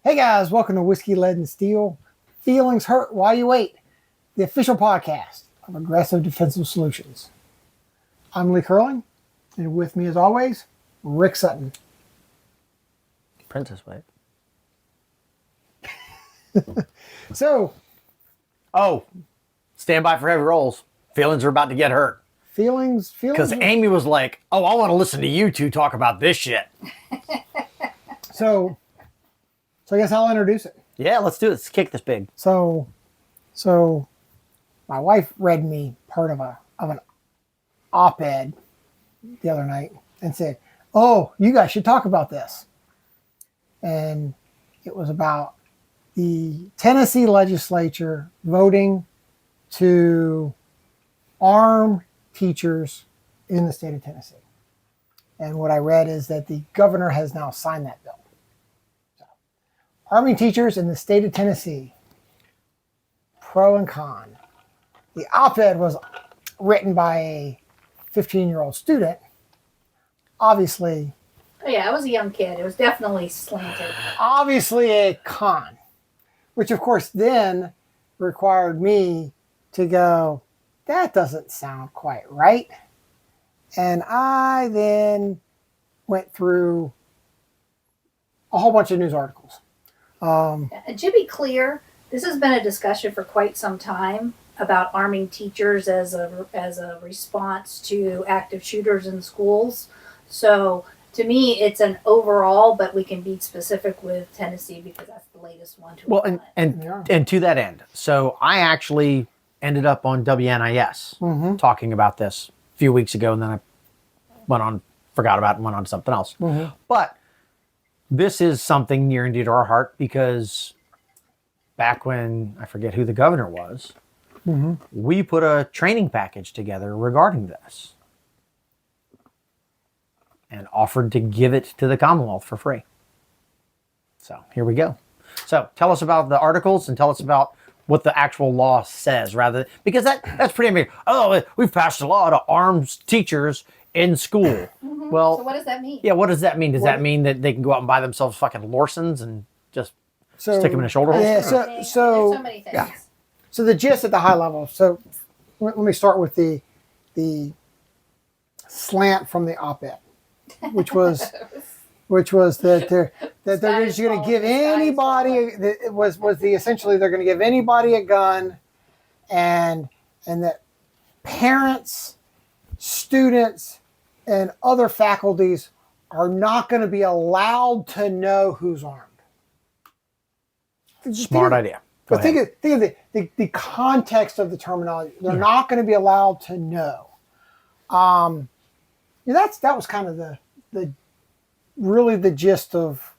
Hey guys, welcome to Whiskey, Lead, and Steel. Feelings Hurt While You Wait, the official podcast of Aggressive Defensive Solutions. I'm Lee Curling, and with me as always, Rick Sutton. Princess Wait. Stand by for heavy rolls. Feelings are about to get hurt. Feelings. Because Amy was like, I want to listen to you two talk about this shit. So I guess I'll introduce it. Yeah, let's do it. Let's kick this big. So my wife read me part of an op-ed the other night and said, "Oh, you guys should talk about this." And it was about the Tennessee legislature voting to arm teachers in the state of Tennessee. And what I read is that the governor has now signed that bill. Arming teachers in the state of Tennessee, pro and con. The op-ed was written by a 15-year-old student. Obviously. Oh yeah, I was a young kid. It was definitely slanted. Obviously a con, which of course then required me to go, that doesn't sound quite right. And I then went through a whole bunch of news articles. And to be clear, this has been a discussion for quite some time about arming teachers as a response to active shooters in schools. So to me, it's an overall, but we can be specific with Tennessee because that's the latest one to Well, and to that end, so I actually ended up on WNIS talking about this a few weeks ago, and then I forgot about it and went on to something else. But this is something near and dear to our heart because back when, I forget who the governor was, we put a training package together regarding this and offered to give it to the Commonwealth for free. So here we go. So tell us about the articles and tell us about what the actual law says, because that's pretty amazing. Oh, we've passed a law to arm teachers in school. Well, so what does that mean? Yeah, what does that mean? Does that mean that they can go out and buy themselves fucking Lorsons and just stick them in a shoulder holster? Yeah, There's so many things. Yeah. So the gist at the high level. So let me start with the slant from the op-ed, which was that they're just going to give anybody essentially they're going to give anybody a gun, and that parents, students, and other faculties are not going to be allowed to know who's armed. Smart idea. But think of the context of the terminology. They're not going to be allowed to know. That was kind of the really the gist of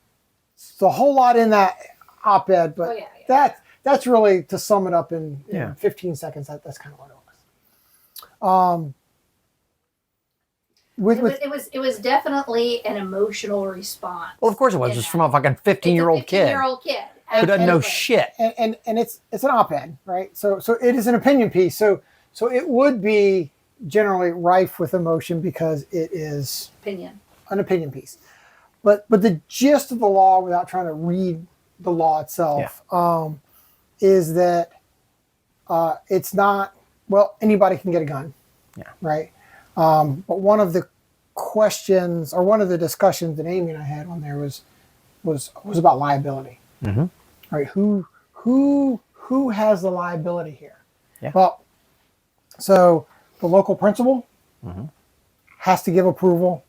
the whole lot in that op-ed. But that's really, to sum it up in 15 seconds. That's kind of what it was. It was definitely an emotional response. Well, of course it was. It's from a fucking 15-year-old kid. 15-year-old kid. Who doesn't know shit. And it's an op-ed, right? So it is an opinion piece. So it would be generally rife with emotion because it is an opinion piece. But the gist of the law, without trying to read the law itself, is that it's not, well, anybody can get a gun, right? But one of the questions or one of the discussions that Amy and I had on there was about liability. Right? Who has the liability here? Yeah. Well, so the local principal has to give approval.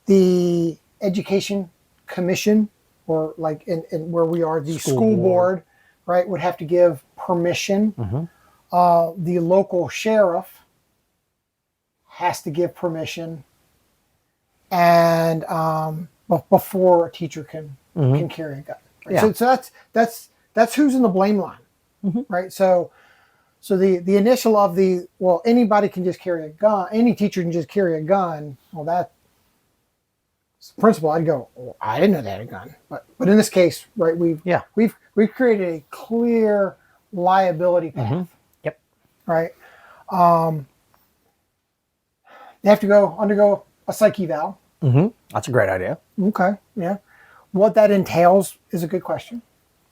The education commission, or like in where we are, the school board, right, would have to give permission. The local sheriff has to give permission, and before a teacher can carry a gun. Right? Yeah. So that's who's in the blame line, right? So the initial of anybody can just carry a gun, any teacher can just carry a gun. Well, that principal, I'd go, well, I didn't know they had a gun, but in this case, right, we've created a clear liability path. Yep. Right. They have to undergo a psych eval. That's a great idea. Okay. Yeah. what that entails is a good question,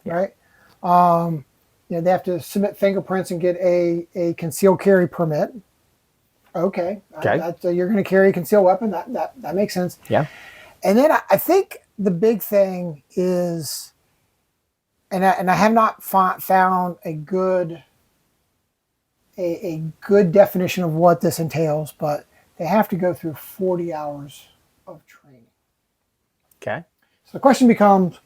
right? They have to submit fingerprints and get a concealed carry permit. Okay. You're going to carry a concealed weapon. That makes sense. Yeah. And then I think the big thing is, and I have not found a good definition of what this entails, but they have to go through 40 hours of training. Okay. So the question becomes,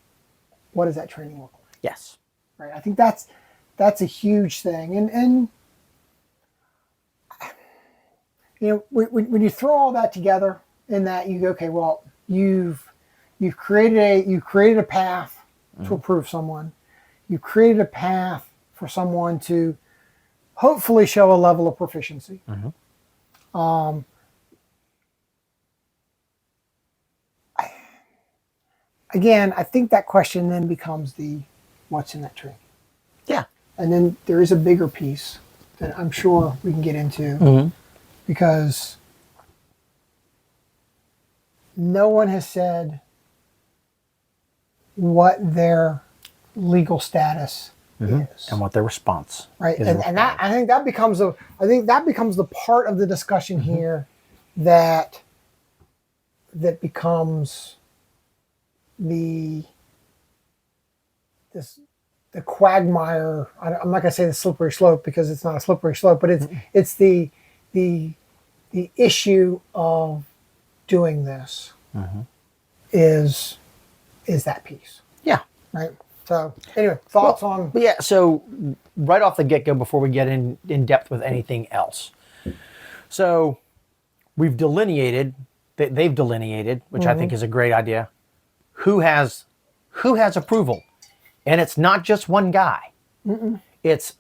what does that training look like? Yes. Right. I think that's a huge thing. And when you throw all that together in that, you go, okay, well, you've created a path to approve someone. You've created a path for someone to hopefully show a level of proficiency. Again, I think that question then becomes what's in that training. Yeah. And then there is a bigger piece that I'm sure we can get into because no one has said what their legal status is and what their response right is. And that I think that becomes the part of the discussion here that becomes the quagmire. I'm not going to say the slippery slope because it's not a slippery slope, but it's the issue of doing this is that piece. Yeah. Right. So anyway, thoughts on. But yeah. So right off the get-go, before we get in depth with anything else, so we've delineated. They've delineated, which I think is a great idea. Who has approval? And it's not just one guy. It's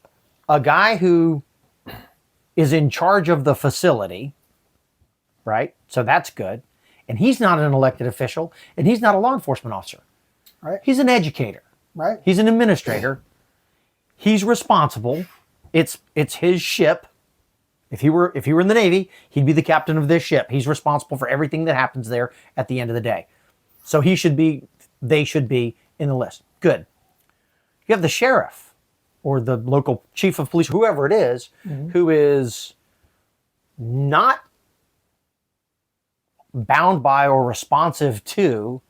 a guy who is in charge of the facility, right? So that's good. And he's not an elected official, and he's not a law enforcement officer. Right. He's an educator. Right. He's an administrator. He's responsible. It's his ship. If he were in the Navy, he'd be the captain of this ship. He's responsible for everything that happens there at the end of the day. So they should be in the list. Good. You have the sheriff or the local chief of police, whoever it is, who is not bound by or responsive to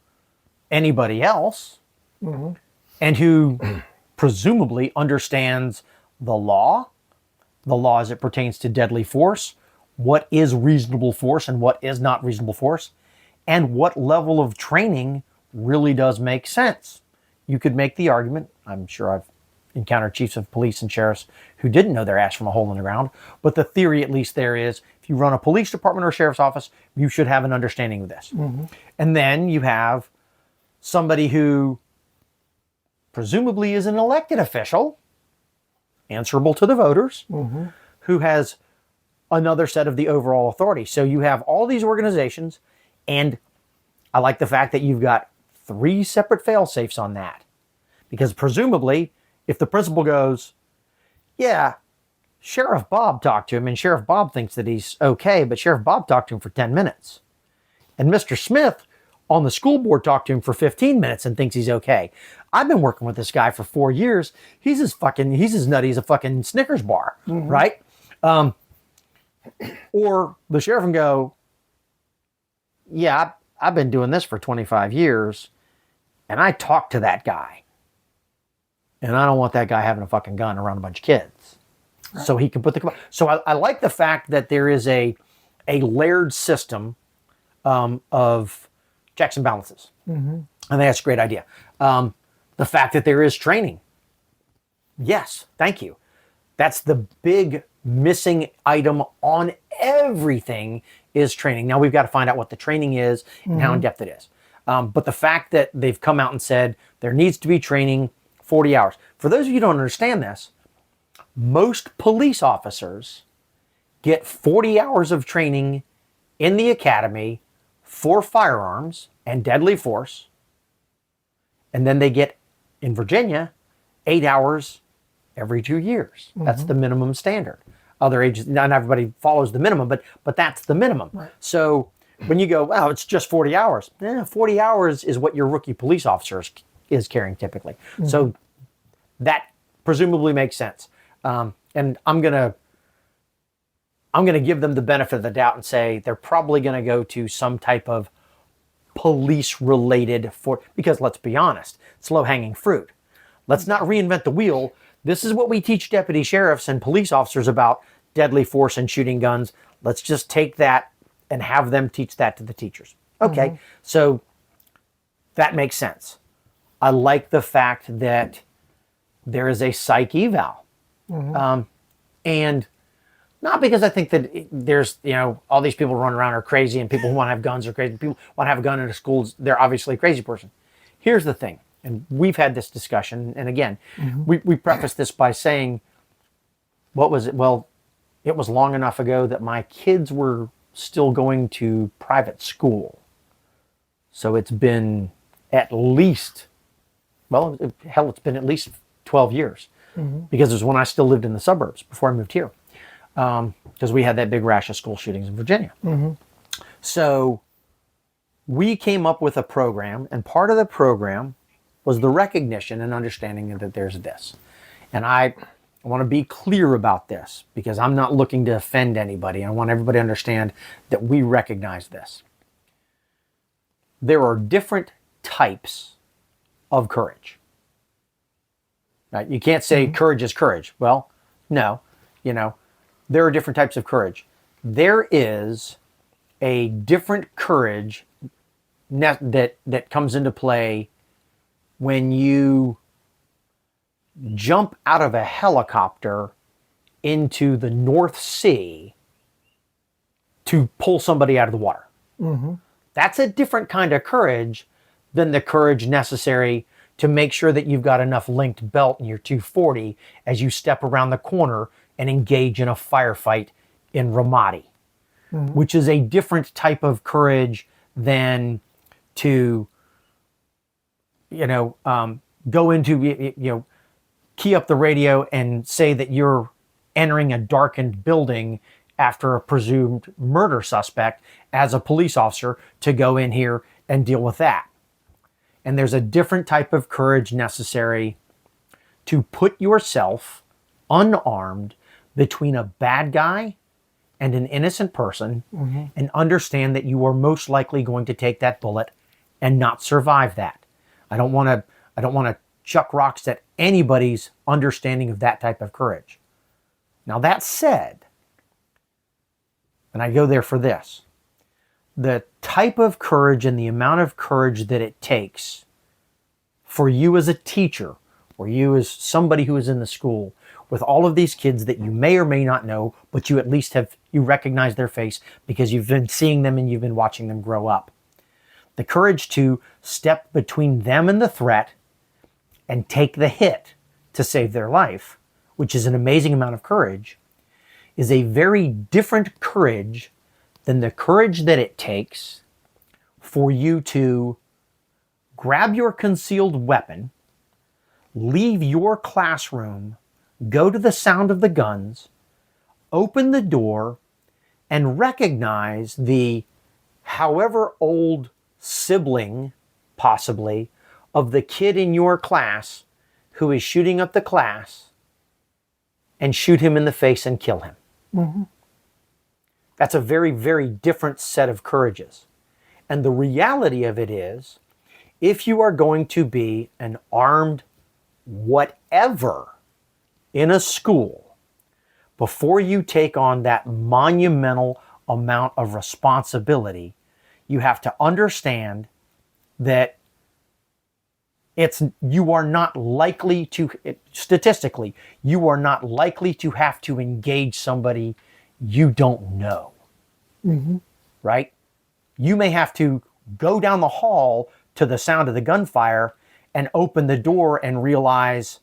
anybody else, and who presumably understands the law as it pertains to deadly force, what is reasonable force and what is not reasonable force, and what level of training really does make sense. You could make the argument, I'm sure I've encountered chiefs of police and sheriffs who didn't know their ass from a hole in the ground, but the theory at least there is, if you run a police department or a sheriff's office, you should have an understanding of this. And then you have somebody who presumably is an elected official, answerable to the voters, who has another set of the overall authority. So you have all these organizations, and I like the fact that you've got 3 separate fail-safes on that. Because presumably, if the principal goes, yeah, Sheriff Bob talked to him, and Sheriff Bob thinks that he's okay, but Sheriff Bob talked to him for 10 minutes. And Mr. Smith on the school board talked to him for 15 minutes and thinks he's okay. I've been working with this guy for 4 years. He's as nutty as a fucking Snickers bar, right? Or the sheriff can go, yeah, I've been doing this for 25 years, and I talked to that guy. And I don't want that guy having a fucking gun around a bunch of kids. Right. So he can put the... So I like the fact that there is a layered system of checks and balances. I think that's a great idea. The fact that there is training. Yes, thank you. That's the big missing item on everything is training. Now we've got to find out what the training is and how in depth it is. But the fact that they've come out and said there needs to be training 40 hours. For those of you who don't understand this, most police officers get 40 hours of training in the academy for firearms and deadly force. And then they get, in Virginia, 8 hours every 2 years. That's the minimum standard. Other agencies, not everybody follows the minimum, but that's the minimum. Right. So when you go, wow, it's just 40 hours. 40 hours is what your rookie police officer is carrying typically. So that presumably makes sense. And I'm gonna give them the benefit of the doubt and say they're probably gonna go to some type of police related because let's be honest, it's low hanging fruit. Let's not reinvent the wheel. This is what we teach deputy sheriffs and police officers about deadly force and shooting guns. Let's just take that and have them teach that to the teachers. Okay, so that makes sense. I like the fact that there is a psych eval. And not because I think that there's, all these people running around are crazy and people who want to have guns are crazy. People want to have a gun in a school, they're obviously a crazy person. Here's the thing, and we've had this discussion, and again, we preface this by saying, what was it? Well, it was long enough ago that my kids were still going to private school. So it's been at least, it's been at least 12 years. Because it was when I still lived in the suburbs before I moved here. Because we had that big rash of school shootings in Virginia. So we came up with a program, and part of the program was the recognition and understanding that there's this. And I want to be clear about this because I'm not looking to offend anybody. I want everybody to understand that we recognize this. There are different types of courage. Right? You can't say courage is courage. Well, no, there are different types of courage. There is a different courage that comes into play when you jump out of a helicopter into the North Sea to pull somebody out of the water. That's a different kind of courage than the courage necessary to make sure that you've got enough linked belt in your 240 as you step around the corner and engage in a firefight in Ramadi, which is a different type of courage than to, go into, key up the radio and say that you're entering a darkened building after a presumed murder suspect as a police officer to go in here and deal with that. And there's a different type of courage necessary to put yourself unarmed between a bad guy and an innocent person and understand that you are most likely going to take that bullet and not survive that. I don't want to chuck rocks at anybody's understanding of that type of courage. Now that said, and I go there for this, the type of courage and the amount of courage that it takes for you as a teacher or you as somebody who is in the school with all of these kids that you may or may not know, but you at least you recognize their face because you've been seeing them and you've been watching them grow up. The courage to step between them and the threat and take the hit to save their life, which is an amazing amount of courage, is a very different courage than the courage that it takes for you to grab your concealed weapon, leave your classroom, go to the sound of the guns, open the door, and recognize the however old sibling, possibly, of the kid in your class who is shooting up the class and shoot him in the face and kill him. That's a very, very different set of courages. And the reality of it is, if you are going to be an armed whatever in a school, before you take on that monumental amount of responsibility, you have to understand that you are not likely to, statistically, you are not likely to have to engage somebody you don't know, right? You may have to go down the hall to the sound of the gunfire and open the door and realize,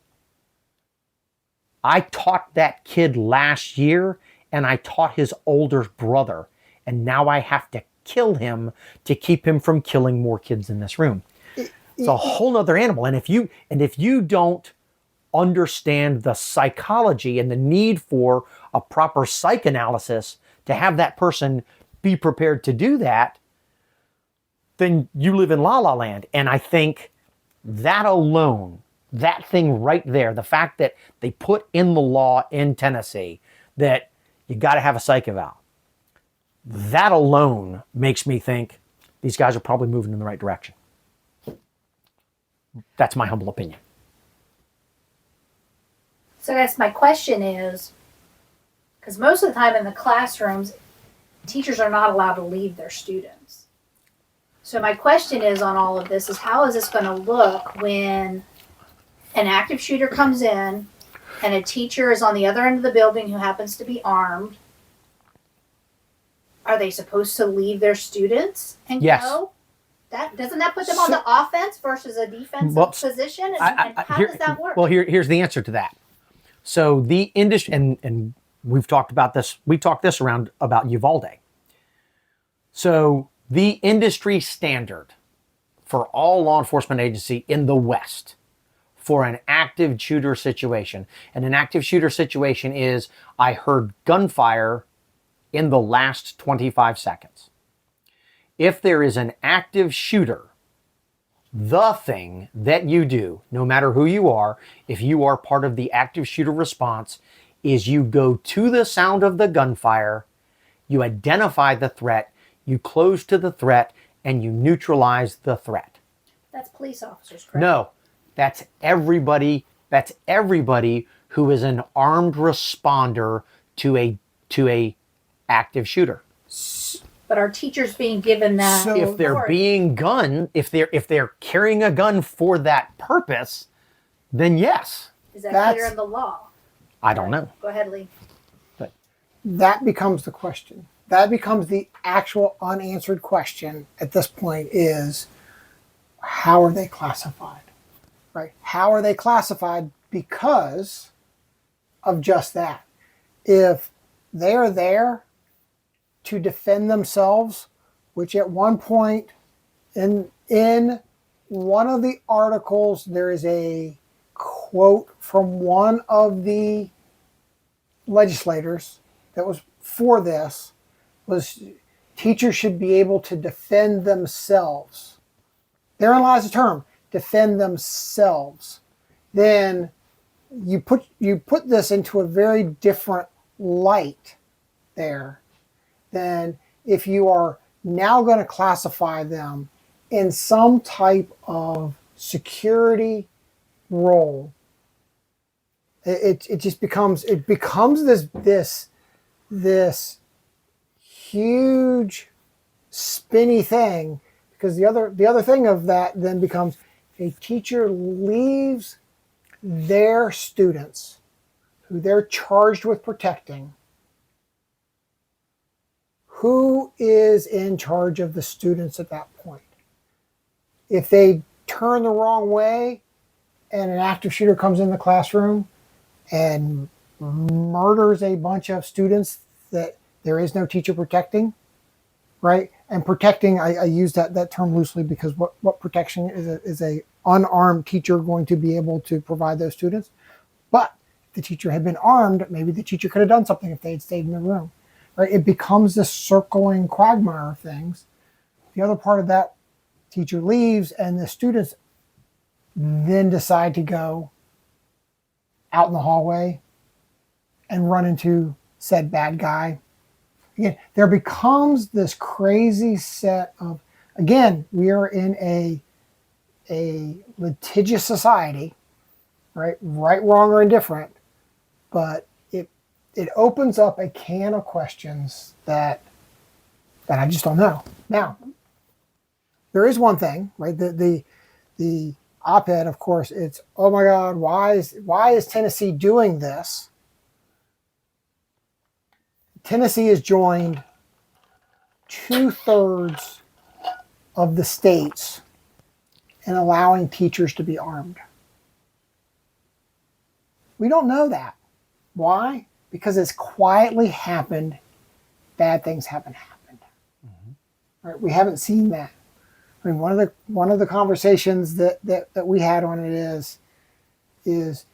I taught that kid last year and I taught his older brother, and now I have to kill him to keep him from killing more kids in this room. It's a whole nother animal. And if you don't understand the psychology and the need for a proper psychoanalysis to have that person be prepared to do that, then you live in La La Land. And I think that alone, that thing right there, the fact that they put in the law in Tennessee that you got to have a psych eval, that alone makes me think these guys are probably moving in the right direction. That's my humble opinion. So I guess my question is, because most of the time in the classrooms, teachers are not allowed to leave their students. So my question is on all of this is, how is this going to look when an active shooter comes in and a teacher is on the other end of the building who happens to be armed? Are they supposed to leave their students and go? Doesn't that put them on the offense versus a defensive position? And how does that work? Well, here's the answer to that. So the industry, and we've talked about this, we talked this around about Uvalde. So the industry standard for all law enforcement agency in the West for an active shooter situation, and an active shooter situation is, I heard gunfire in the last 25 seconds. If there is an active shooter, the thing that you do, no matter who you are, if you are part of the active shooter response, is you go to the sound of the gunfire, you identify the threat, you close to the threat, and you neutralize the threat. That's police officers, correct? No, that's everybody. That's everybody who is an armed responder to a active shooter. But are teachers being given that? So If they're being if they're carrying a gun for that purpose, then yes. Is that clear in the law? I don't know. Go ahead, Lee. That becomes the question. That becomes the actual unanswered question at this point is, how are they classified? Right? How are they classified because of just that? If they are there to defend themselves, which at one point in one of the articles, there is a quote from one of the legislators that was for this, was teachers should be able to defend themselves. Therein lies the term, defend themselves. Then you put this into a very different light there than if you are now going to classify them in some type of security role. It just becomes this huge spinny thing, because the other thing of that then becomes, a teacher leaves their students who they're charged with protecting. Who is in charge of the students at that point? If they turn the wrong way and an active shooter comes in the classroom and murders a bunch of students that there is no teacher protecting, right? And protecting, I use that term loosely because what protection is a unarmed teacher going to be able to provide those students? But if the teacher had been armed, maybe the teacher could have done something if they had stayed in the room, right? It becomes this circling quagmire of things. The other part of that, teacher leaves and the students then decide to go out in the hallway and run into said bad guy. Again, there becomes this crazy set of, again, we are in a litigious society, right, wrong, or indifferent, but it opens up a can of questions that I just don't know. Now, there is one thing, right? The op-ed, of course, it's, oh my God, why is Tennessee doing this? Tennessee has joined 2/3 of the states in allowing teachers to be armed. We don't know that. Why? Because it's quietly happened. Bad things haven't happened. Mm-hmm. Right? We haven't seen that. I mean, one of the conversations that we had on it is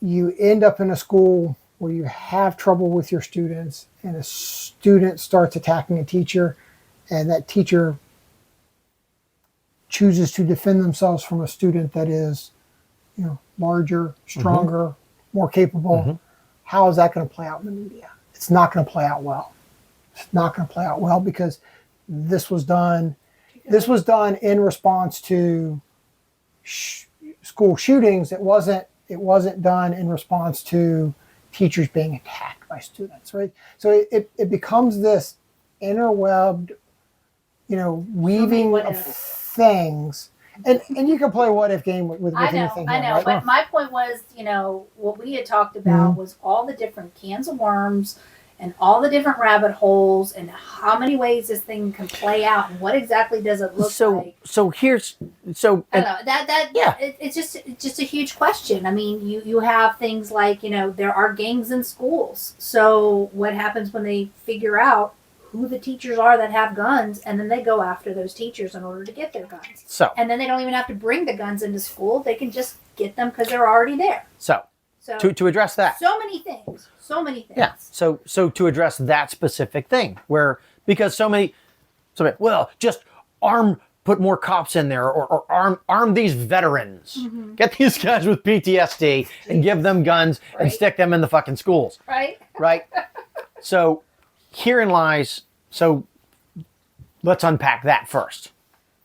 you end up in a school where you have trouble with your students and a student starts attacking a teacher and that teacher chooses to defend themselves from a student that is, larger, stronger, more capable, how is that going to play out in the media? It's not going to play out well. It's not going to play out well because this was done in response to school shootings. It wasn't done in response to teachers being attacked by students, right? So it becomes this interwebbed, weaving of things. And you can play a what if game with anything. I know. Right? But my point was, what we had talked about was all the different cans of worms and all the different rabbit holes and how many ways this thing can play out and what exactly does it look like. It's just a huge question. I mean, you have things like, there are gangs in schools. So what happens when they figure out who the teachers are that have guns, and then they go after those teachers in order to get their guns. And then they don't even have to bring the guns into school. They can just get them because they're already there. So to address that. So many things. Yeah. So to address that specific thing, because just put more cops in there or arm these veterans. Mm-hmm. Get these guys with PTSD and give them guns and stick them in the fucking schools. Right. Right. So herein lies, so let's unpack that first.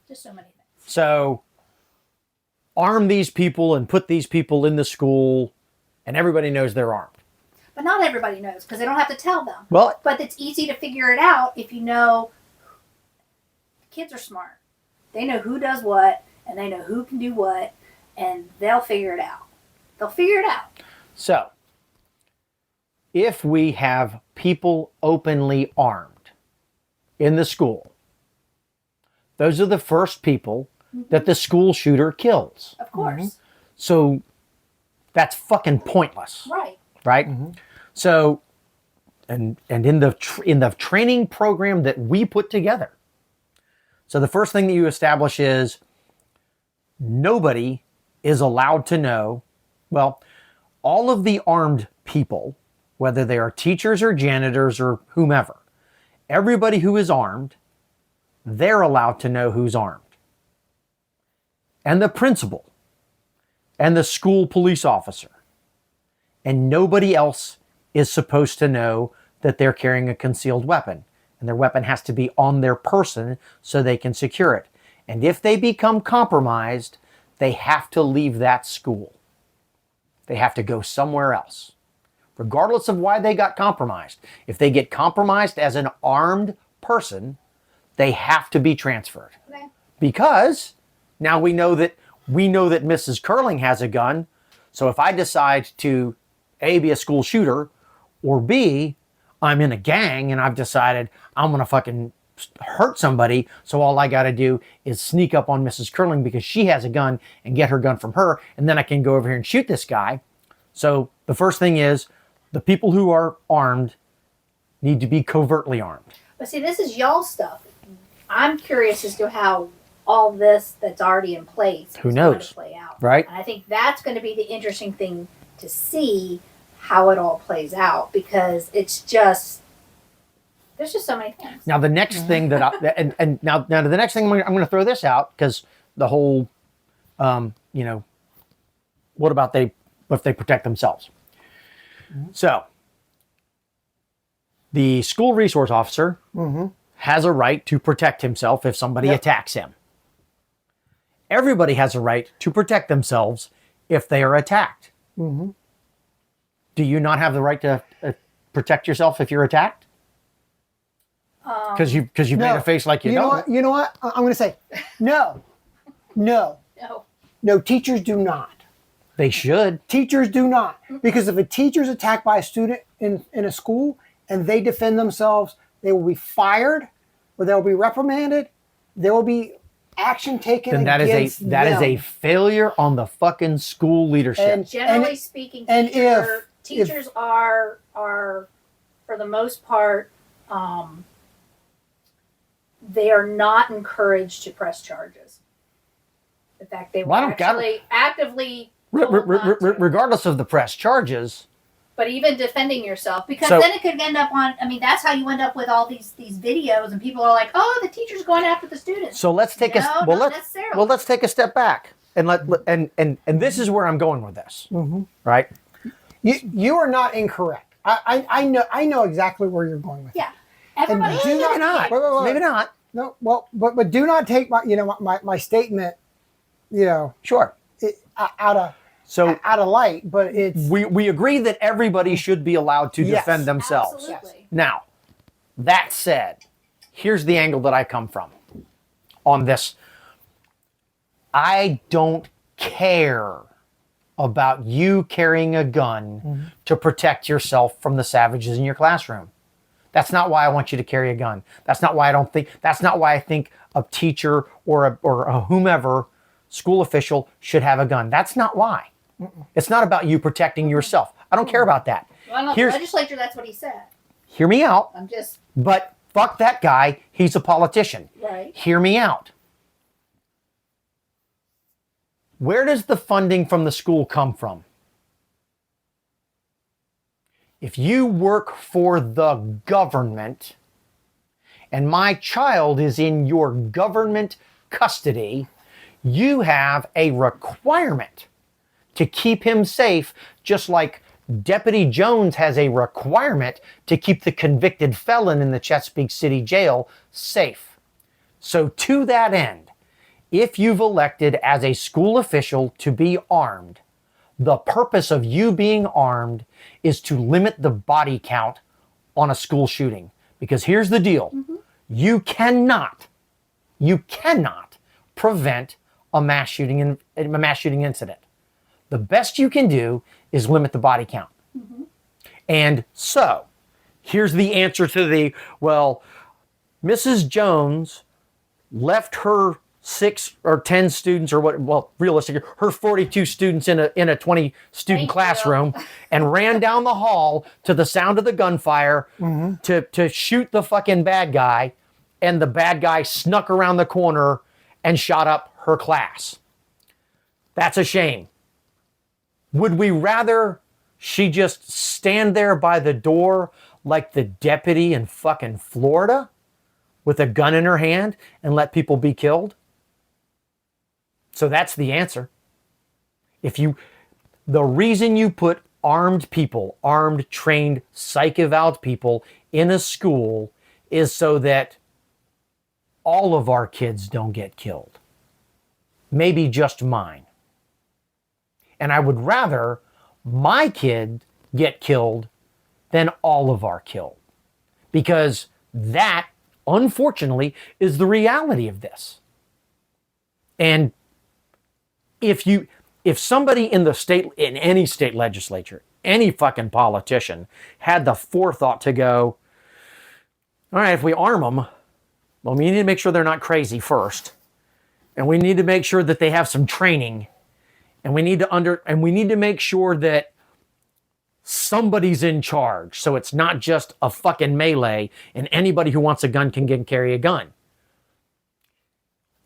Just so many things. So arm these people and put these people in the school and everybody knows they're armed. But not everybody knows because they don't have to tell them. Well, but it's easy to figure it out if you know kids are smart. They know who does what and they know who can do what and they'll figure it out. So, if we have people openly armed in the school, those are the first people that the school shooter kills. Of course. Mm-hmm. So that's fucking pointless. Right? Mm-hmm. So, and in the training program that we put together, so the first thing that you establish is nobody is allowed to know, all of the armed people, whether they are teachers or janitors or whomever, everybody who is armed, they're allowed to know who's armed. And the principal, and the school police officer, and nobody else is supposed to know that they're carrying a concealed weapon. And their weapon has to be on their person so they can secure it. And if they become compromised, they have to leave that school. They have to go somewhere else. Regardless of why they got compromised. If they get compromised as an armed person, they have to be transferred. Okay. Because now we know that Mrs. Curling has a gun. So if I decide to A, be a school shooter, or B, I'm in a gang and I've decided I'm going to fucking hurt somebody, so all I got to do is sneak up on Mrs. Curling because she has a gun and get her gun from her, and then I can go over here and shoot this guy. So the first thing is the people who are armed need to be covertly armed. But see, this is y'all stuff. I'm curious as to how all this that's already in place is going to play out. Right? And I think that's going to be the interesting thing to see how it all plays out, because it's just, there's just so many things. Now the next thing that now the next thing I'm going to throw this out, because the whole, what about if they protect themselves? Mm-hmm. So the school resource officer has a right to protect himself if somebody attacks him. Everybody has a right to protect themselves if they are attacked. Mm-hmm. Do you not have the right to protect yourself if you're attacked? Because you've made a face like you don't. You know what? I'm going to say no. No, teachers do not. They should. Teachers do not. Because if a teacher is attacked by a student in a school and they defend themselves, they will be fired or they'll be reprimanded. There will be action taken against them. That is a failure on the fucking school leadership. And generally speaking, teachers are for the most part, they are not encouraged to press charges. In fact, they will actively regardless of the press charges, But even defending yourself, because So- then it could end up on. I mean, that's how you end up with all these videos, and people are like, "Oh, the teacher's going after the students." So let's take No, a not necessarily. let's take a step back and and this is where I'm going with this, right? You are not incorrect. I know exactly where you're going with it. Yeah, everybody. do has not- kids. wait. Maybe not. No, well, but do not take my statement, Sure. out of light. But it's We agree that everybody should be allowed to Yes. defend themselves. Absolutely. Now, that said, here's the angle that I come from on this. I don't care about you carrying a gun to protect yourself from the savages in your classroom. That's not why I want you to carry a gun. That's not why I think a teacher or a whomever school official should have a gun. That's not why. It's not about you protecting yourself. I don't care about that. Well, in the legislature, that's what he said. Hear me out. I'm just But fuck that guy. He's a politician. right. Hear me out. Where does the funding from the school come from? If you work for the government and my child is in your government custody, you have a requirement to keep him safe, just like Deputy Jones has a requirement to keep the convicted felon in the Chesapeake City Jail safe. So to that end, if you've elected as a school official to be armed, the purpose of you being armed is to limit the body count on a school shooting. Because here's the deal. You cannot prevent a mass shooting incident. The best you can do is limit the body count. And so, here's the answer to Mrs. Jones left her 6 or 10 students, or realistically, her 42 students in a 20 student Thank classroom and ran down the hall to the sound of the gunfire to shoot the fucking bad guy, and the bad guy snuck around the corner and shot up her class. That's a shame. Would we rather she just stand there by the door like the deputy in fucking Florida with a gun in her hand and let people be killed? So that's the answer. The reason you put armed people, armed, trained, psych eval people in a school is so that all of our kids don't get killed. Maybe just mine. And I would rather my kid get killed than all of our killed. Because that, unfortunately, is the reality of this. And if somebody in any state legislature, any fucking politician had the forethought to go, all right, if we arm them, well, we need to make sure they're not crazy first. And we need to make sure that they have some training. And we need to make sure that somebody's in charge. So it's not just a fucking melee and anybody who wants a gun can carry a gun.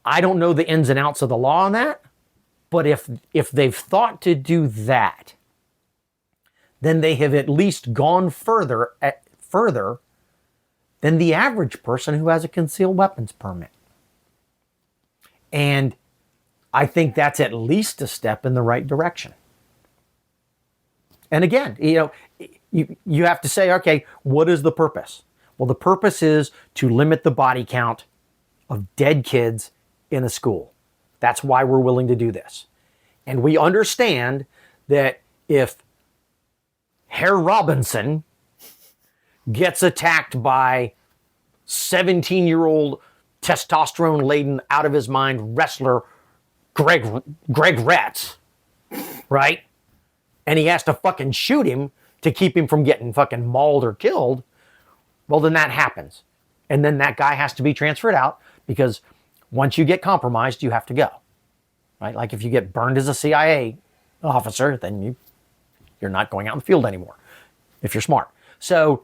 I don't know the ins and outs of the law on that. But if they've thought to do that, then they have at least gone further than the average person who has a concealed weapons permit. And I think that's at least a step in the right direction. And again, you have to say, okay, what is the purpose? Well, the purpose is to limit the body count of dead kids in a school. That's why we're willing to do this. And we understand that if Herr Robinson gets attacked by 17-year-old testosterone-laden, out of his mind wrestler Greg Retz, right? And he has to fucking shoot him to keep him from getting fucking mauled or killed, well, then that happens. And then that guy has to be transferred out, because once you get compromised, you have to go. Right? Like if you get burned as a CIA officer, then you're not going out in the field anymore, if you're smart. So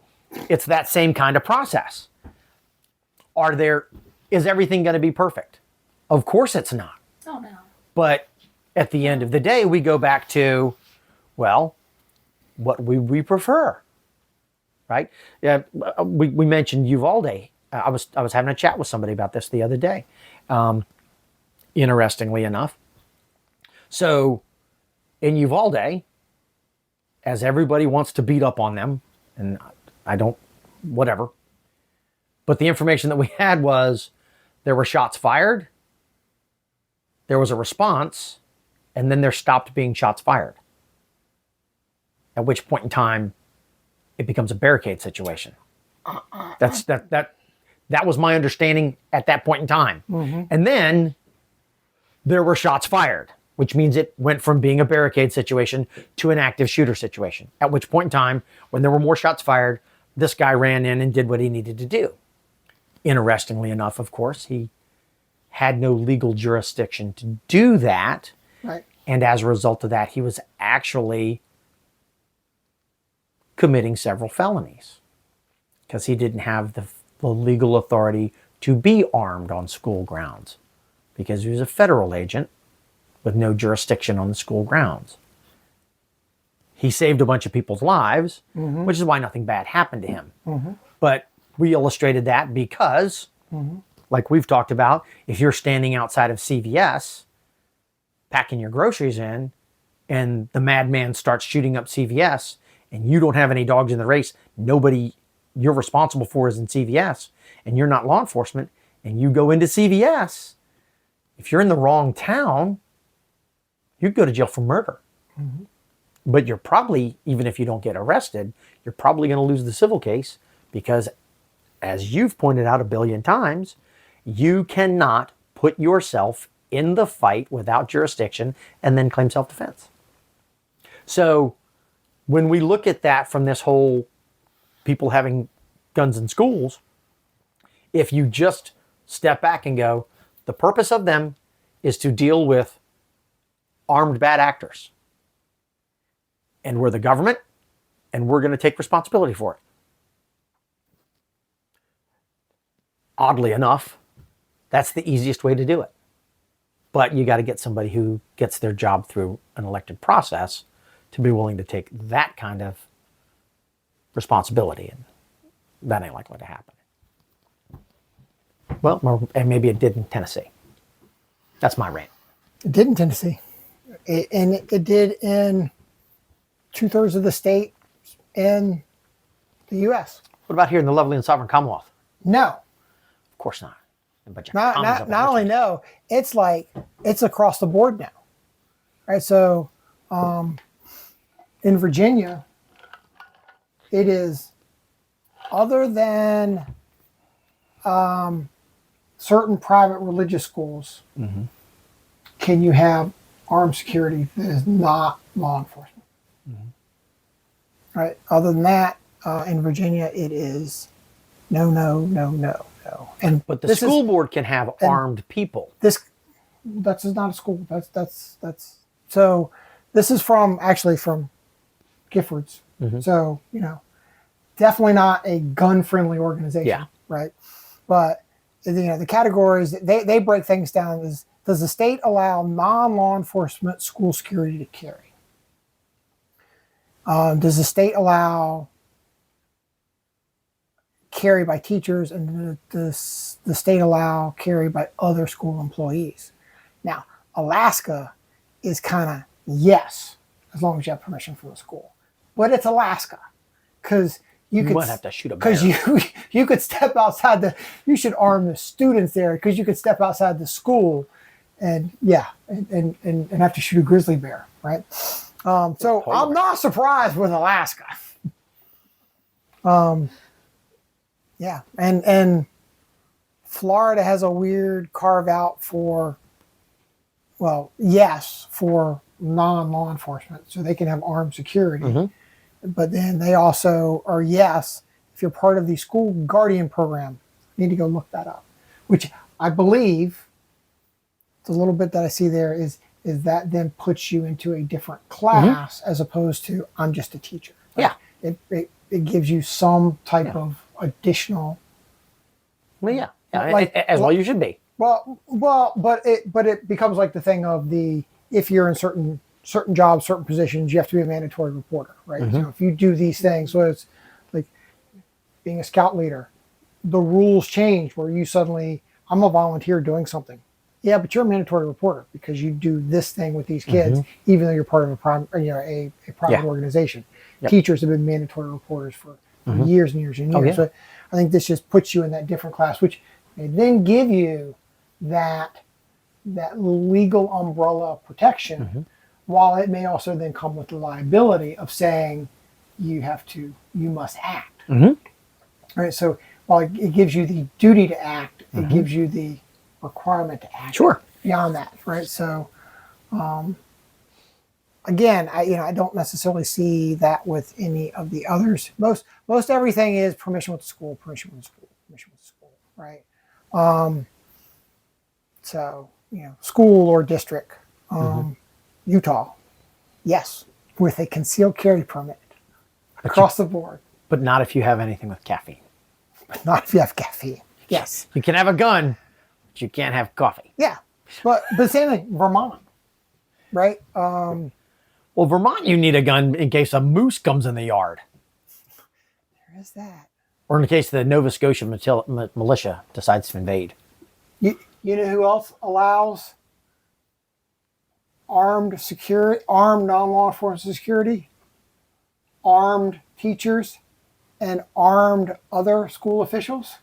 it's that same kind of process. Is everything going to be perfect? Of course it's not. Oh, no. But at the end of the day, we go back to, well, what we prefer, right? Yeah, we mentioned Uvalde. I was having a chat with somebody about this the other day. Interestingly enough, so in Uvalde, as everybody wants to beat up on them, and I don't, whatever. But the information that we had was there were shots fired, there was a response, and then there stopped being shots fired. At which point in time, it becomes a barricade situation. That was my understanding at that point in time. And then there were shots fired, which means it went from being a barricade situation to an active shooter situation. At which point in time, when there were more shots fired, this guy ran in and did what he needed to do. Interestingly enough, of course, he had no legal jurisdiction to do that. Right. And as a result of that, he was actually committing several felonies because he didn't have the legal authority to be armed on school grounds because he was a federal agent with no jurisdiction on the school grounds. He saved a bunch of people's lives, which is why nothing bad happened to him. But we illustrated that because, like we've talked about, if you're standing outside of CVS, packing your groceries in, and the madman starts shooting up CVS, and you don't have any dogs in the race, nobody you're responsible for is in CVS, and you're not law enforcement, and you go into CVS, if you're in the wrong town, you'd go to jail for murder. But you're probably, even if you don't get arrested, you're probably going to lose the civil case because, as you've pointed out a billion times, you cannot put yourself in the fight without jurisdiction and then claim self-defense. So when we look at that from this whole people having guns in schools, if you just step back and go, the purpose of them is to deal with armed bad actors. And we're the government, and we're going to take responsibility for it. Oddly enough, that's the easiest way to do it. But you got to get somebody who gets their job through an elected process to be willing to take that kind of responsibility. And that ain't likely to happen. Well, and maybe it did in Tennessee. That's my rant. It did in Tennessee. It did in 2/3 of the state in the U.S. What about here in the lovely and sovereign Commonwealth? No. Of course not. But Not only no, it's like, it's across the board now. Right? So in Virginia, it is, other than certain private religious schools, can you have armed security that is not law enforcement. Right. Other than that, in Virginia, it is no. And but the school board can have armed people. That's not a school. That's so. This is from Giffords. So definitely not a gun-friendly organization. Yeah. Right. But the categories they break things down is: does the state allow non-law enforcement school security to carry? Does the state allow carry by teachers, and does the state allow carry by other school employees? Now, Alaska is kind of yes, as long as you have permission from the school. But it's Alaska, because you might have to shoot a bear. because you could step outside you should arm the students there, because you could step outside the school and have to shoot a grizzly bear, right? So I'm not surprised with Alaska. Yeah, and Florida has a weird carve out for non-law enforcement, so they can have armed security. But then they also are if you're part of the school guardian program. You need to go look that up, which I believe the little bit that I see there is that then puts you into a different class as opposed to I'm just a teacher. Right? Yeah. It gives you some type of additional. Well, yeah. As well you should be. Well, but it becomes like the thing of if you're in certain certain jobs, certain positions, you have to be a mandatory reporter, right? So if you do these things, so it's like being a scout leader, the rules change where you suddenly, I'm a volunteer doing something. Yeah, but you're a mandatory reporter because you do this thing with these kids, even though you're part of a private organization. Yep. Teachers have been mandatory reporters for years and years and years. Oh, yeah. So I think this just puts you in that different class, which may then give you that legal umbrella protection, while it may also then come with the liability of saying you must act. Right. So while it gives you the duty to act, it gives you the requirement to act. Sure. Beyond that, right? So, again, I don't necessarily see that with any of the others. Most everything is permission with the school, permission with the school, permission with the school, right? So school or district, Utah, yes, with a concealed carry permit across the board, But not if you have anything with caffeine. but not if you have caffeine. Yes. You can have a gun, but you can't have coffee. Yeah, but same thing, Vermont, right? Well, Vermont, you need a gun in case a moose comes in the yard. There is that. Or in case the Nova Scotia militia decides to invade. You know who else allows armed non-law enforcement security, armed teachers, and armed other school officials?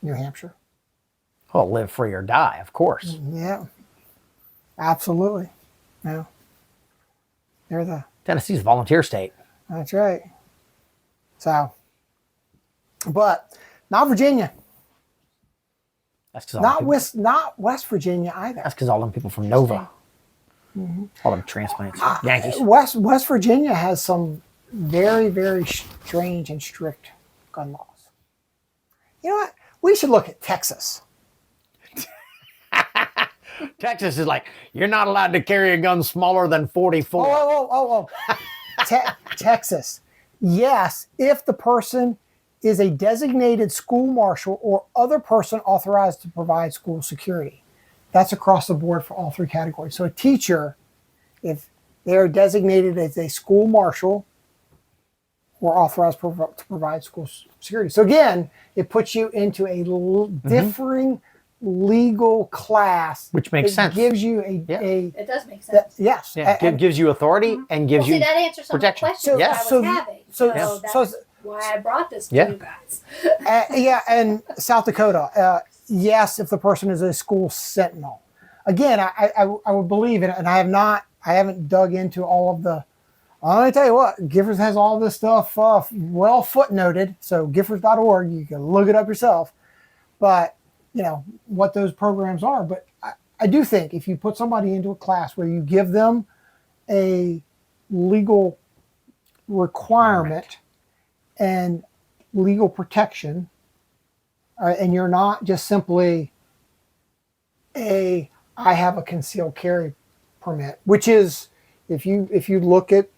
New Hampshire. Well, live free or die, of course. Yeah, absolutely. Yeah, Tennessee's a volunteer state. that's right. So, but not Virginia, That's because not West Virginia either. That's because all them people from Nova. All them transplants. Yankees. West Virginia has some very, very strange and strict gun laws. You know what? We should look at Texas. Texas is like, you're not allowed to carry a gun smaller than 44. Texas. Yes, if the person is a designated school marshal or other person authorized to provide school security. That's across the board for all three categories. So a teacher, if they are designated as a school marshal or authorized to provide school security. So again, it puts you into a differing legal class, which makes sense. Gives you It does make sense. yes. Yeah, it gives you authority and gives you that answers some protection. of the questions Yeah. I was So- having. so- That's why I brought this to Yeah. you guys. And South Dakota, yes, if the person is a school sentinel. Again, I would believe it, and I haven't dug into all of the. I'll tell you what, Giffords has all this stuff well footnoted. So Giffords.org, you can look it up yourself. But what those programs are. But I do think if you put somebody into a class where you give them a legal requirement and legal protection, and you're not just simply I have a concealed carry permit, which is if you look at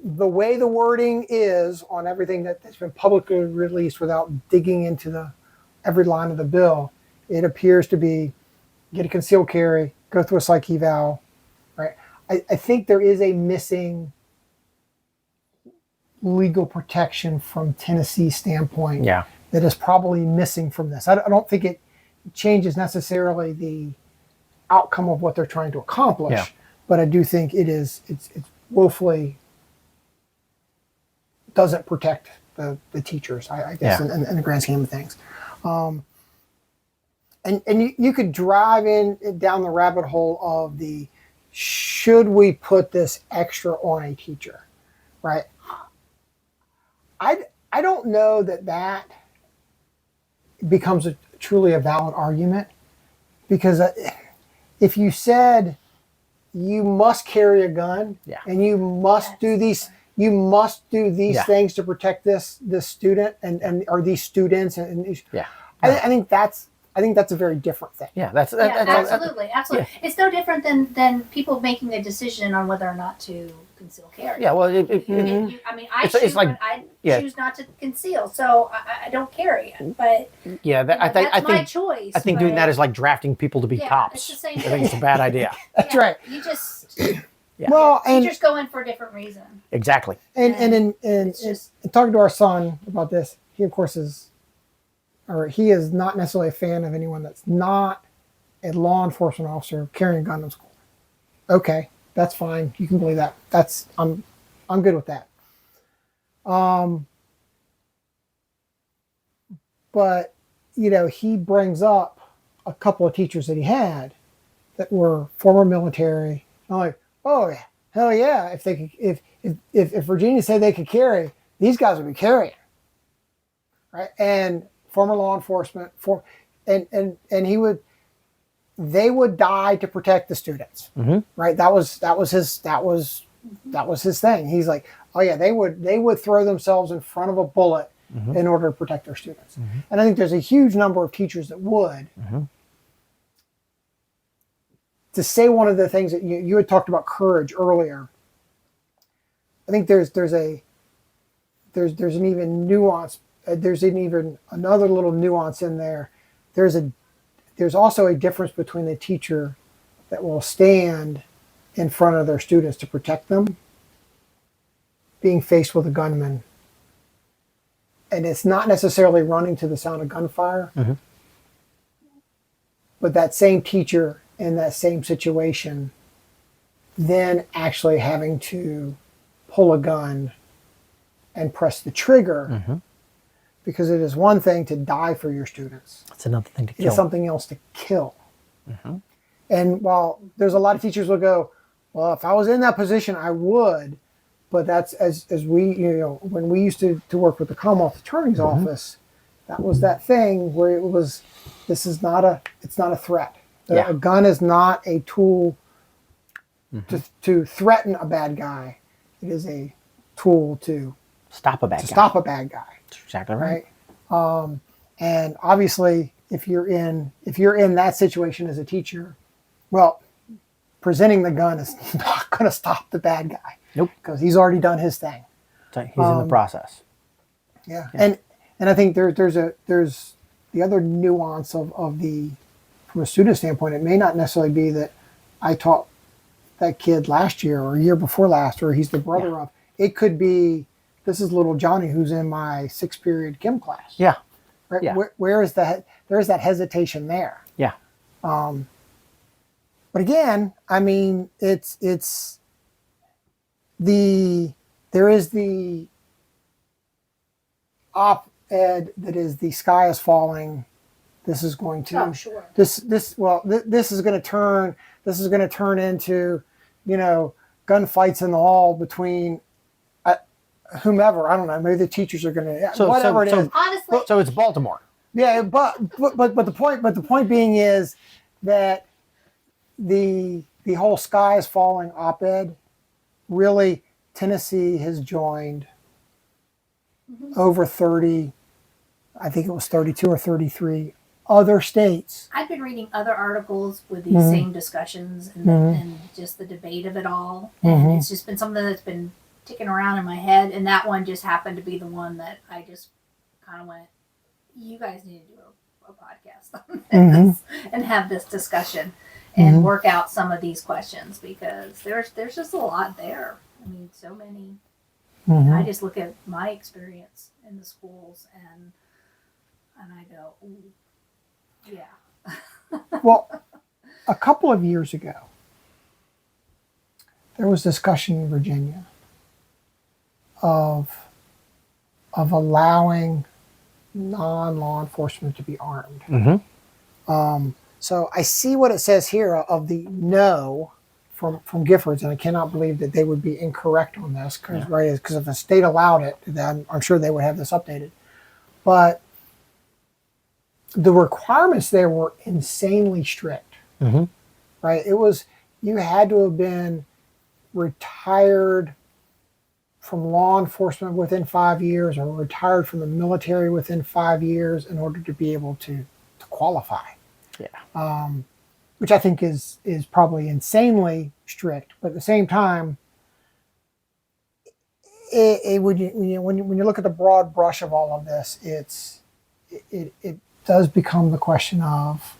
the way the wording is on everything that's been publicly released without digging into every line of the bill, it appears to be get a concealed carry, go through a psych eval, right? I think there is a missing legal protection from Tennessee's standpoint that is probably missing from this. I don't think it changes necessarily the outcome of what they're trying to accomplish, but I do think it's woefully doesn't protect the teachers, I guess, in the grand scheme of things. And you could drive down the rabbit hole of should we put this extra on a teacher, right? I don't know that becomes truly a valid argument, because if you said you must carry a gun and you must do these things to protect this student or these students I think that's a very different thing. Absolutely. Yeah. It's no different than people making a decision on whether or not to conceal carry. Yeah, well, I choose not to conceal, so I don't carry it. But that's my choice. I think doing that is like drafting people to be cops. It's the same I think it's a bad idea. That's right. You just Yeah. Well, and Teachers go in for a different reason. Exactly. in It's just talking to our son about this, he of course he is not necessarily a fan of anyone that's not a law enforcement officer carrying a gun in school. Okay, that's fine. You can believe that. I'm good with that. But he brings up a couple of teachers that he had that were former military. I'm like, oh yeah, hell yeah! If they could, if Virginia said they could carry, these guys would be carrying, right? And former law enforcement, and they would die to protect the students, right? That was his thing. He's like, oh yeah, they would throw themselves in front of a bullet in order to protect their students. And I think there's a huge number of teachers that would. To say one of the things that you had talked about courage earlier, I think there's an even nuance. There's even another little nuance in there. There's also a difference between the teacher that will stand in front of their students to protect them, being faced with a gunman, and it's not necessarily running to the sound of gunfire, but that same teacher in that same situation then actually having to pull a gun and press the trigger, because it is one thing to die for your students. It's another thing to kill. It's something else to kill. And while there's a lot of teachers will go, well, if I was in that position, I would. But that's as we, when we used to work with the Commonwealth Attorney's Office, that was that thing where it's not a threat. A gun is not a tool to threaten a bad guy. It is a tool to stop a bad guy. That's exactly right. And obviously, if you're in that situation as a teacher, well, presenting the gun is not going to stop the bad guy. Nope, because he's already done his thing. He's in the process. Yeah. And I think there's the other nuance of the, from a student standpoint, it may not necessarily be that I taught that kid last year or a year before last, or he's the brother of. It could be, this is little Johnny who's in my 6th period chem class. Yeah. Right. Yeah. Where is there's that hesitation there. Yeah. But again, I mean, there is the op-ed that is the sky is falling. This is going to. Oh, sure. This is going to turn into, gunfights in the hall between whomever. I don't know. Maybe the teachers are going to whatever it is. Honestly, So it's Baltimore. Yeah, but the point being is that the whole sky is falling op-ed, really Tennessee has joined over 30, I think it was 32 or 33 other states. I've been reading other articles with these same discussions and just the debate of it all. And it's just been something that's been ticking around in my head. And that one just happened to be the one that I just kind of went, you guys need to do a podcast on this and have this discussion and work out some of these questions, because there's just a lot there. I mean, so many. I just look at my experience in the schools and I go, ooh, yeah. Well, a couple of years ago, there was discussion in Virginia of allowing non-law enforcement to be armed. So I see what it says here of the no from Giffords, and I cannot believe that they would be incorrect on this, because if the state allowed it, then I'm sure they would have this updated. But the requirements there were insanely strict, right? It was, you had to have been retired from law enforcement within 5 years, or retired from the military within 5 years in order to be able to qualify. Yeah. Which I think is probably insanely strict, but at the same time, when you look at the broad brush of all of this, it does become the question of,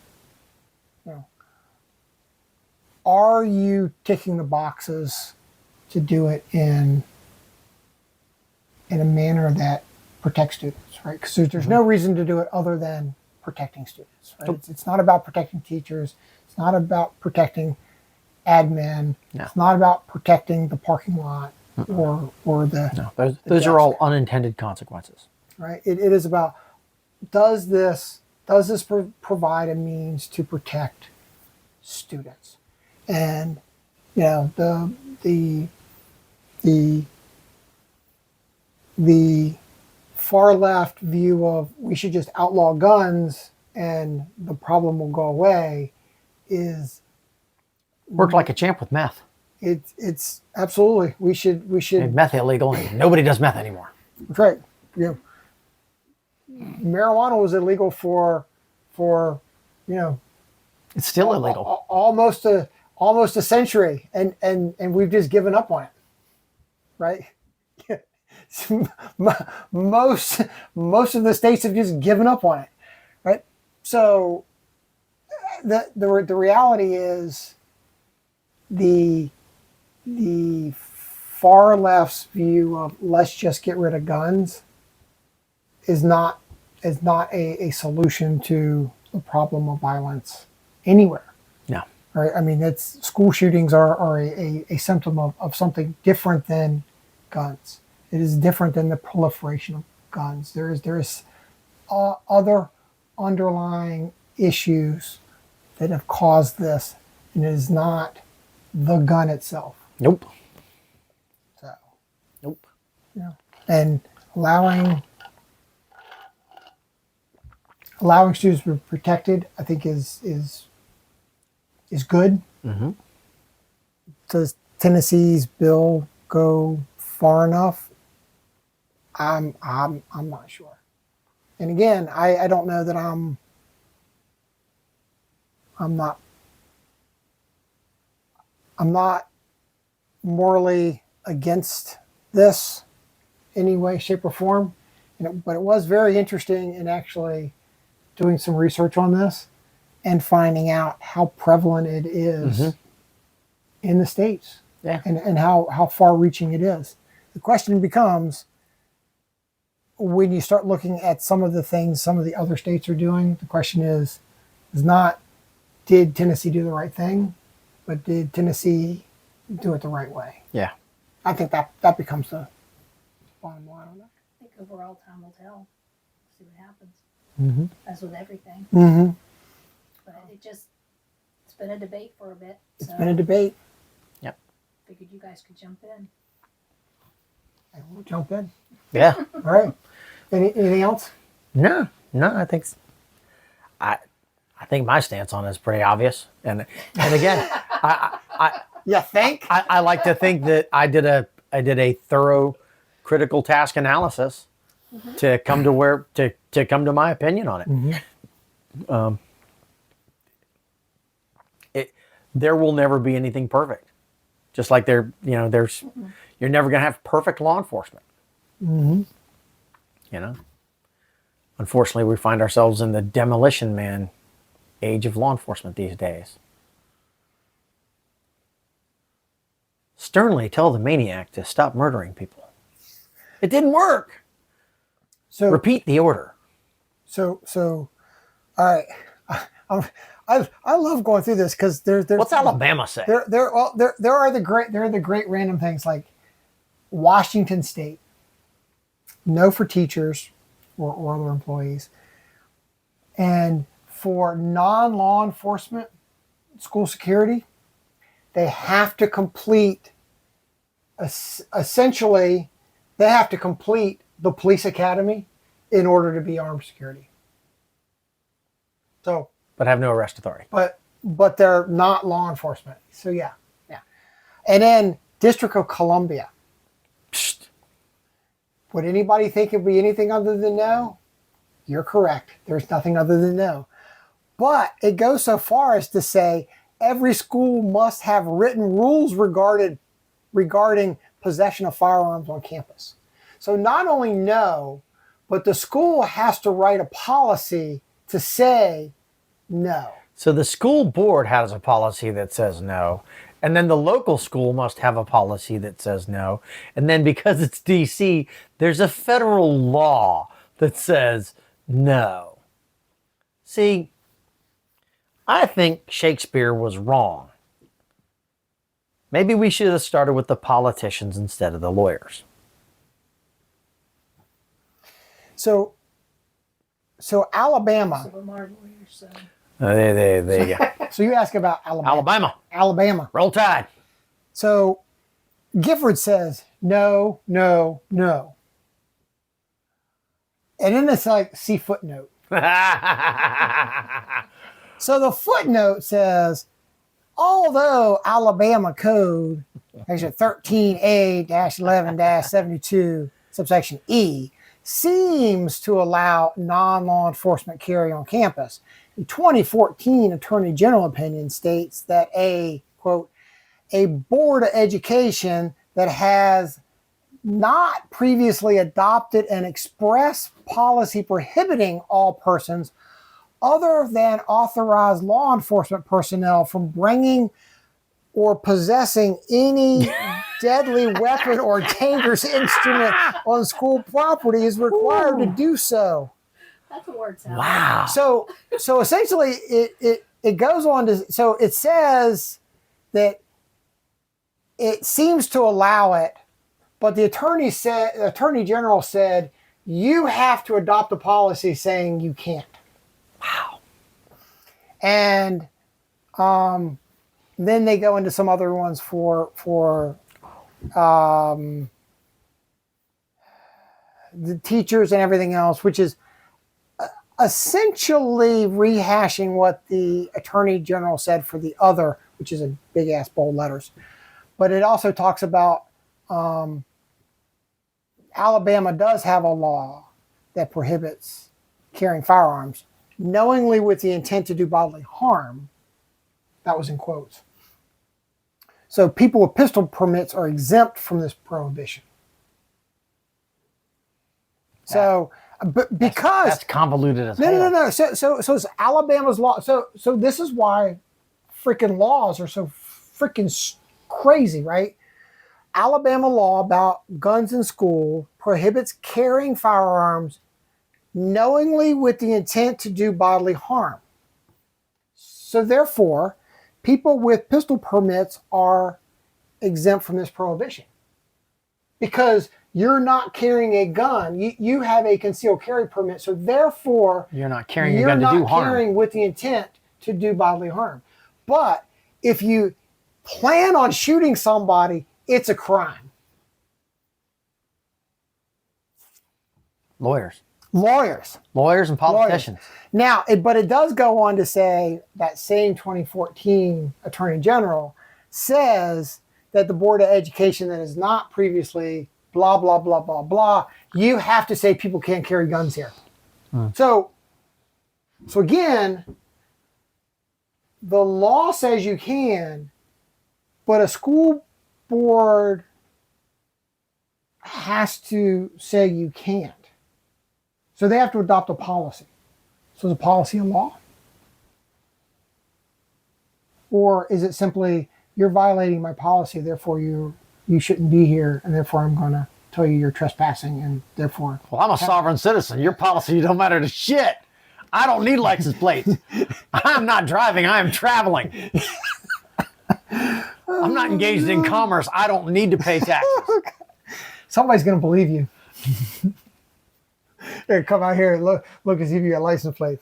are you ticking the boxes to do it in a manner that protects students, right? Because there's no reason to do it other than protecting students, right? Nope. It's not about protecting teachers. It's not about protecting admin. No. It's not about protecting the parking lot or the No, those are all unintended consequences. right. It is about does this provide a means to protect students, and you know the far left view of we should just outlaw guns and the problem will go away is Worked like a champ with meth. it's absolutely we should Made meth illegal, and nobody does meth anymore. that's right. You know, marijuana was illegal for It's still illegal. almost a century, and we've just given up on it, right? most of the states have just given up on it, right? So the reality is the far left's view of let's just get rid of guns is not a solution to the problem of violence anywhere. No. Right? I mean, school shootings are a symptom of something different than guns. It is different than the proliferation of guns. There is other underlying issues that have caused this, and it is not the gun itself. Nope. So, Nope. and allowing students to be protected, I think is good. Mm-hmm. Does Tennessee's bill go far enough? I'm not sure. And again, I don't know that I'm not morally against this any way, shape, or form. But it was very interesting in actually doing some research on this and finding out how prevalent it is in the states. Yeah. And how far reaching it is. The question becomes, when you start looking at some of the things some of the other states are doing, the question is not did Tennessee do the right thing, but did Tennessee do it the right way? Yeah. I think that becomes the bottom line on that. I think overall time will tell. See what happens. Mm-hmm. As with everything. Mm-hmm. But it's been a debate for a bit. It's been a debate. Yep. Figured you guys could jump in. And we'll jump in. Yeah. All right. Anything else? No. I think my stance on it is pretty obvious. And again, You think? I like to think that I did a thorough critical task analysis to come to my opinion on it. There will never be anything perfect. Just like you're never going to have perfect law enforcement. Mm-hmm. Unfortunately, we find ourselves in the demolition man age of law enforcement these days. Sternly tell the maniac to stop murdering people. It didn't work. So Repeat the order. So all right. I love going through this because there's What's Alabama say? there are the great random things like Washington State, no for teachers or other employees, and for non-law enforcement school security, they have to complete essentially they have to complete the police academy in order to be armed security. So, But have no arrest authority. but they're not law enforcement. So yeah. And then District of Columbia. Psst. Would anybody think it'd be anything other than no? You're correct. There's nothing other than no. But it goes so far as to say every school must have written rules regarding possession of firearms on campus. So not only no, but the school has to write a policy to say no. So the school board has a policy that says no. And then the local school must have a policy that says no. And then because it's DC, there's a federal law that says no. See, I think Shakespeare was wrong. Maybe we should have started with the politicians instead of the lawyers. So Alabama. Some of them are lawyers, so. There you go. So you ask about Alabama. Alabama. Roll Tide. So Gifford says no, no, no. And then it's like, see footnote. So the footnote says, although Alabama Code, section 13A-11-72, subsection E, seems to allow non-law enforcement carry on campus, the 2014 Attorney General opinion states that a, quote, a board of education that has not previously adopted an express policy prohibiting all persons other than authorized law enforcement personnel from bringing or possessing any deadly weapon or dangerous instrument on school property is required to do so. That's a word sound. Wow. So essentially it goes on to, so it says that it seems to allow it, but the Attorney General said you have to adopt a policy saying you can't. Wow. And then they go into some other ones for the teachers and everything else, which is essentially rehashing what the Attorney General said for the other, which is in big ass bold letters. But it also talks about Alabama does have a law that prohibits carrying firearms knowingly with the intent to do bodily harm. That was in quotes. So people with pistol permits are exempt from this prohibition. So, but because that's convoluted as hell. No. So it's Alabama's law. So this is why freaking laws are so freaking crazy, right? Alabama law about guns in school prohibits carrying firearms knowingly with the intent to do bodily harm. So therefore, people with pistol permits are exempt from this prohibition because you're not carrying a gun. You have a concealed carry permit, so therefore you're not carrying a gun to do harm. You're not carrying with the intent to do bodily harm. But if you plan on shooting somebody, it's a crime. Lawyers and politicians. Now, but it does go on to say that same 2014 Attorney General says that the Board of Education that is not previously blah, blah, blah, blah, blah, you have to say people can't carry guns here. So again, the law says you can, but a school board has to say you can't. So they have to adopt a policy. So is a policy a law? Or is it simply, you're violating my policy, therefore you shouldn't be here, and therefore I'm going to tell you you're trespassing, and therefore... Well, I'm a sovereign citizen. Your policy don't matter to shit. I don't need license plates. I'm not driving. I am traveling. I'm not engaged in commerce. I don't need to pay taxes. Somebody's going to believe you. Here, come out here and look as if you got a license plate.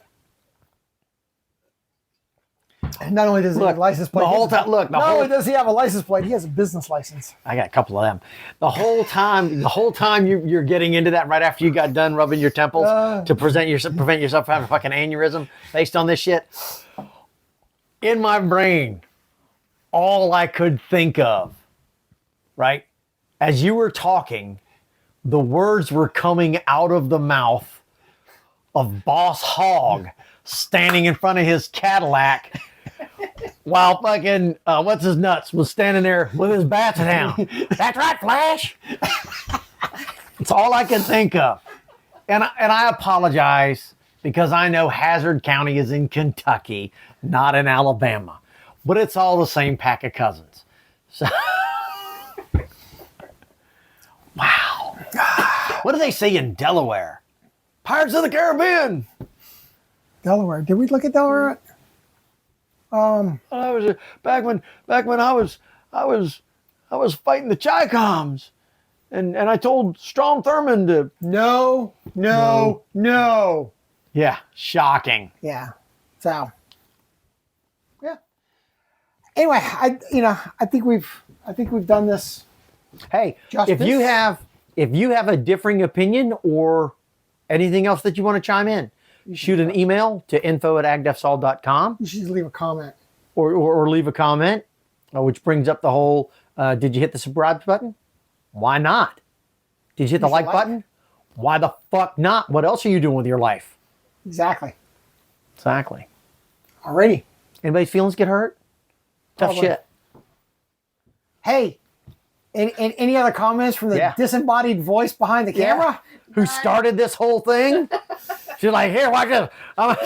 And not only does he have a license plate, not only does he have a license plate, he has a business license. I got a couple of them. The whole time you're getting into that right after you got done rubbing your temples to prevent yourself from having a fucking aneurysm based on this shit. In my brain, all I could think of, right, as you were talking, the words were coming out of the mouth of Boss Hogg standing in front of his Cadillac while fucking, what's his nuts, was standing there with his bats down. That's right, Flash. It's all I can think of. And I apologize because I know Hazard County is in Kentucky, not in Alabama. But it's all the same pack of cousins. So, wow. What do they say in Delaware? Pirates of the Caribbean. Delaware. Did we look at Delaware? I was back when I was fighting the Chi-Coms, and I told Strom Thurmond to. No. Yeah, shocking. Yeah. So. Yeah. Anyway, I think we've done this. Hey, Justice. if you have a differing opinion or anything else that you want to chime in, shoot an email to info@agdefsol.com. You should just leave a comment. Or leave a comment, which brings up the whole, did you hit the subscribe button? Why not? Did you hit the like button? Why the fuck not? What else are you doing with your life? Exactly. Alrighty. Anybody's feelings get hurt? Tough Probably. shit. Hey, any other comments from the disembodied voice behind the camera? Who started this whole thing? She's like, here, watch this. I'm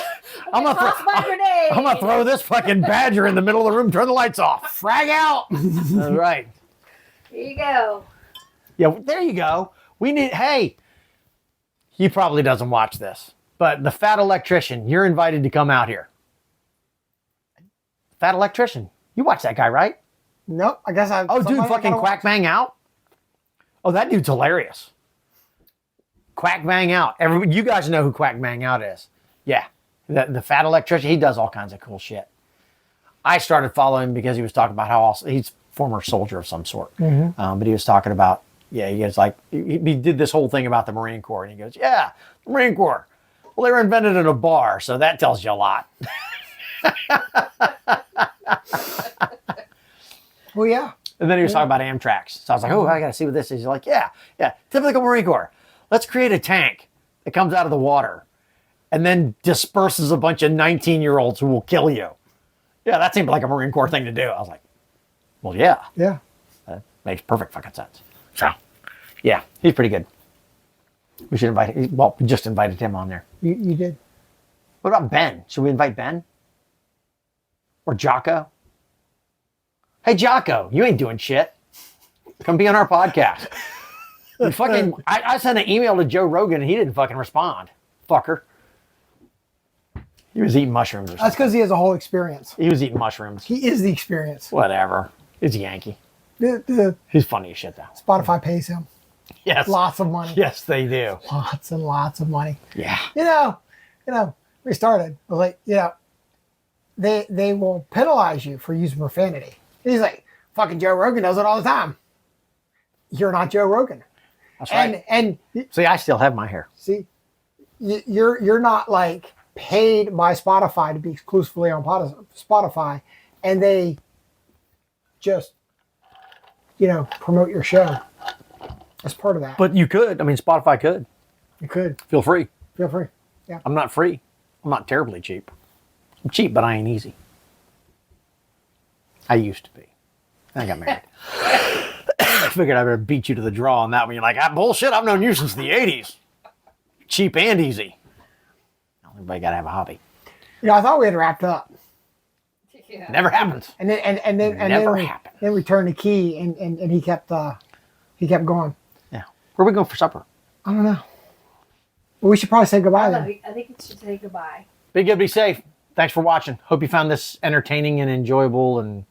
gonna throw this fucking badger in the middle of the room, turn the lights off. Frag out. All right. Here you go. Yeah, there you go. Hey, he probably doesn't watch this, but the fat electrician, you're invited to come out here. Fat electrician. You watch that guy, right? Nope. I guess I. Oh, dude, fucking Quack Bang Out. Oh, that dude's hilarious. Quack Bang Out. You guys know who Quack Bang Out is. Yeah. The fat electrician, he does all kinds of cool shit. I started following him because he was talking about how awesome, he's a former soldier of some sort. But he was talking about, he was like, he did this whole thing about the Marine Corps. And he goes, yeah, the Marine Corps. Well, they were invented in a bar, so that tells you a lot. Well, yeah. And then he was talking about Amtrak. So I was like, oh, I got to see what this is. He's like, yeah, typical Marine Corps. Let's create a tank that comes out of the water and then disperses a bunch of 19-year-olds who will kill you. Yeah, that seemed like a Marine Corps thing to do. I was like, well, yeah. Yeah. That makes perfect fucking sense. So, yeah, he's pretty good. We should invite him. Well, we just invited him on there. You did. What about Ben? Should we invite Ben? Or Jocko? Hey, Jocko, you ain't doing shit. Come be on our podcast. I sent an email to Joe Rogan and he didn't fucking respond. Fucker. He was eating mushrooms or something. That's because he has a whole experience. He was eating mushrooms. He is the experience. Whatever. He's a Yankee. The He's funny as shit, though. Spotify pays him. Yes. Lots of money. Yes, they do. Lots and lots of money. Yeah. We started. Like, they will penalize you for using profanity. He's like, fucking Joe Rogan does it all the time. You're not Joe Rogan. That's right. And see, I still have my hair. See, you're not like paid by Spotify to be exclusively on Spotify, and they just promote your show as part of that. But you could. I mean, Spotify could. You could. Feel free. Feel free. Yeah. I'm not free. I'm not terribly cheap. I'm cheap, but I ain't easy. I used to be. I got married. I figured I better beat you to the draw on that one. You're like, bullshit, I've known you since the 80s. Cheap and easy. Everybody got to have a hobby. I thought we had wrapped up. Yeah. Never happens. And then we turned the key and he kept going. Yeah. Where are we going for supper? I don't know. But we should probably say goodbye then. I think it should say goodbye. Be good, be safe. Thanks for watching. Hope you found this entertaining and enjoyable and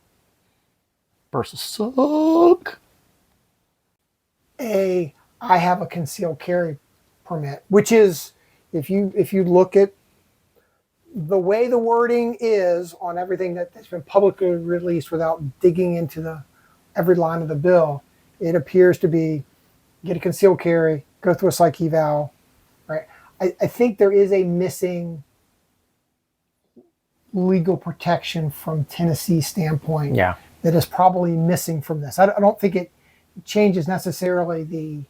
versus suck. I have a concealed carry permit, which is if you look at the way the wording is on everything that's been publicly released without digging into every line of the bill, it appears to be get a concealed carry, go through a psych eval, right? I think there is a missing legal protection from Tennessee standpoint that is probably missing from this. I don't think it changes necessarily the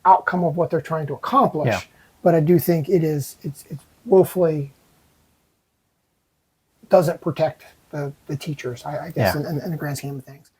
outcome of what they're trying to accomplish, but I do think it's woefully doesn't protect the teachers, I guess, in the grand scheme of things.